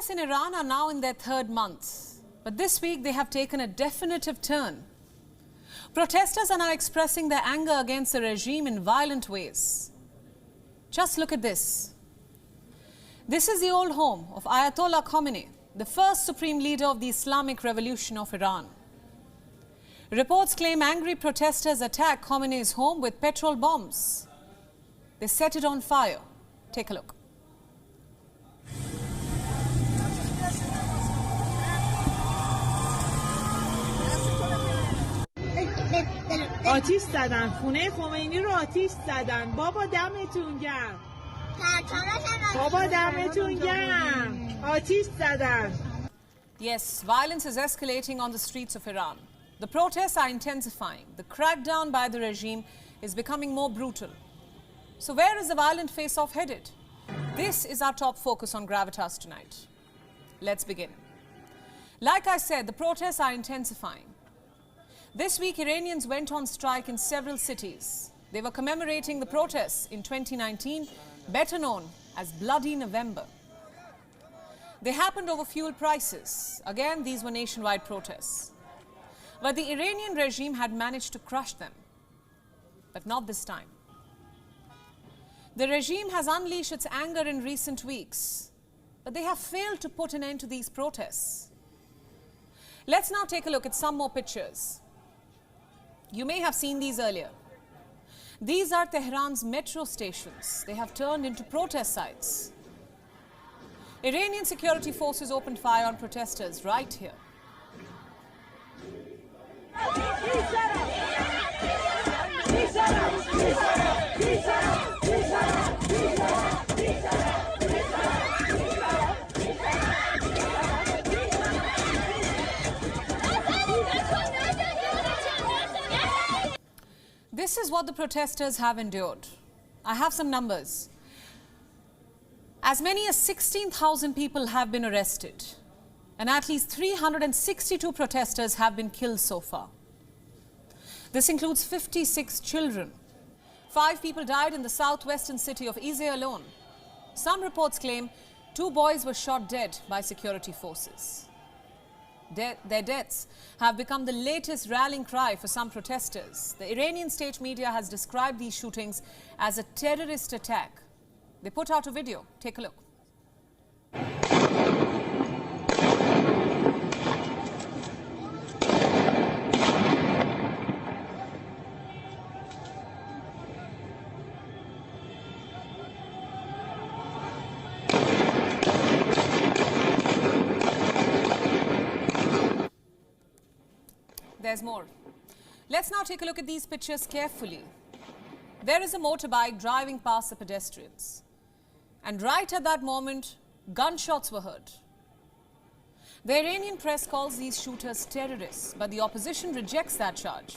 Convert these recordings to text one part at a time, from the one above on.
Protests in Iran are now in their third month, but this week they have taken a definitive turn. Protesters are now expressing their anger against the regime in violent ways. Just look at this. This is the old home of Ayatollah Khomeini, the first supreme leader of the Islamic Revolution of Iran. Reports claim angry protesters attacked Khomeini's home with petrol bombs. They set it on fire. Take a look. آتیش زدن خونه خمینی رو آتیش زدن بابا دمتون گرم بابا دمتون گرم آتیش زدن. Yes, violence is escalating on the streets of Iran. The protests are intensifying. The crackdown by the regime is becoming more brutal. So where is the violent face-off headed? This is our top focus on Gravitas tonight. Let's begin. Like I said, the protests are intensifying. This week, Iranians went on strike in several cities. They were commemorating the protests in 2019, better known as Bloody November. They happened over fuel prices. Again, these were nationwide protests. But the Iranian regime had managed to crush them. But not this time. The regime has unleashed its anger in recent weeks, but they have failed to put an end to these protests. Let's now take a look at some more pictures. You may have seen these earlier. These are Tehran's metro stations. They have turned into protest sites. Iranian security forces opened fire on protesters right here. This is what the protesters have endured. I have some numbers. As many as 16,000 people have been arrested, and at least 362 protesters have been killed so far. This includes 56 children. 5 people died in the southwestern city of Izeh alone. Some reports claim 2 boys were shot dead by security forces. Their deaths have become the latest rallying cry for some protesters. The Iranian state media has described these shootings as a terrorist attack. They put out a video. Take a look. There's more. Let's now take a look at these pictures carefully. There is a motorbike driving past the pedestrians. And right at that moment, gunshots were heard. The Iranian press calls these shooters terrorists, but the opposition rejects that charge.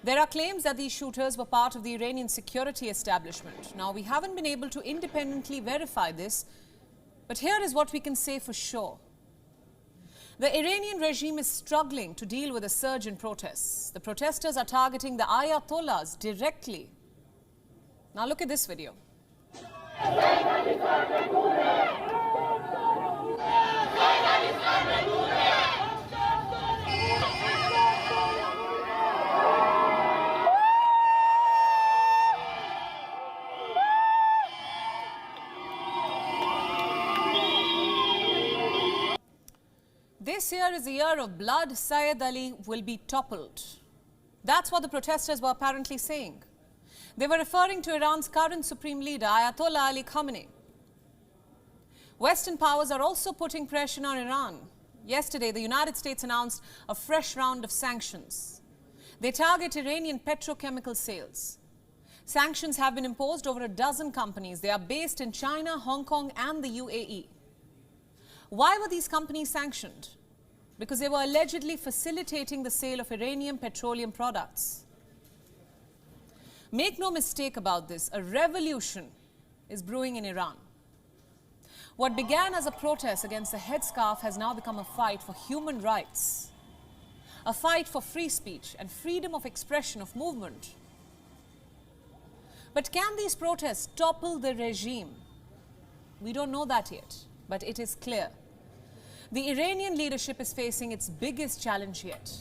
There are claims that these shooters were part of the Iranian security establishment. Now, we haven't been able to independently verify this, but here is what we can say for sure. The Iranian regime is struggling to deal with a surge in protests. The protesters are targeting the Ayatollahs directly. Now look at this video. This year is the year of blood. Sayyid Ali will be toppled. That's what the protesters were apparently saying. They were referring to Iran's current supreme leader, Ayatollah Ali Khomeini. Western powers are also putting pressure on Iran. Yesterday, the United States announced a fresh round of sanctions. They target Iranian petrochemical sales. Sanctions have been imposed over a dozen companies. They are based in China, Hong Kong, and the UAE. Why were these companies sanctioned? Because they were allegedly facilitating the sale of Iranian petroleum products. Make no mistake about this, a revolution is brewing in Iran. What began as a protest against the headscarf has now become a fight for human rights, a fight for free speech and freedom of expression, of movement. But can these protests topple the regime? We don't know that yet. but it is clear. The Iranian leadership is facing its biggest challenge yet.